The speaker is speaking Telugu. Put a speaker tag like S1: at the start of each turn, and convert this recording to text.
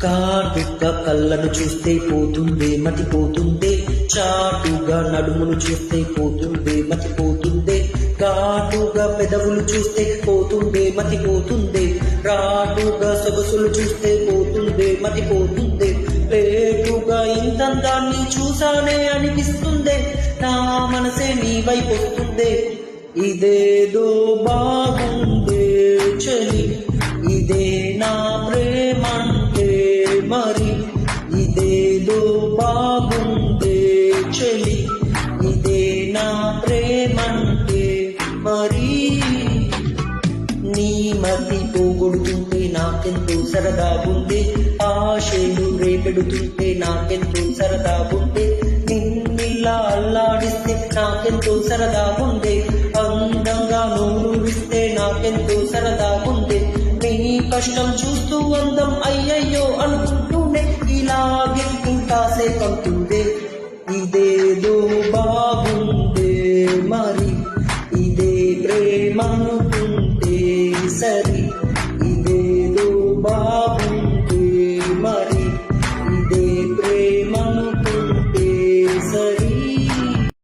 S1: కాటుగా కళ్ళను చూస్తే పోతుందే మతిపోతుందే, చాటుగా నడుమును చూస్తే పోతుందే మతిపోతుందే, ఘాటుగా పెదవులు చూస్తే పోతుందే మతిపోతుందే, రాటుగా సొగసులు చూస్తే పోతుందే మతిపోతుందే, లేటుగా ఇంతందాన్ని చూసానే అనిపిస్తుందే, నా మనసే నీ వైపు వస్తుందే. ఇదేదో బాగుందే చలి, ఇదే నా ప్రేమంటే మరి, ఇదేదో బాగుందే చలి, ఇదే నా ప్రేమంటే మరి. నీ మతి పోగొడుతుంటే నాకెంతో సరదా ఉంది, ఆశలు రేపెడుతుంటే నాకెంతో సరదా ఉంది, నిన్నిలా అల్లాడిస్తే నాకెంతో సరదా ఉంది, అందంగా నూరిస్తే నాకెంతో సరదా ఉంది, నీ కష్టం చూస్తూ అందం అయ్యయ్యో అనుకుంటూనే ఇలాగే ఇంకాసే కంటుందే. ఇదేదో బాగుందే మరి, ఇదే ప్రేమనుకుంటే సరి, ఇదేదో బాగు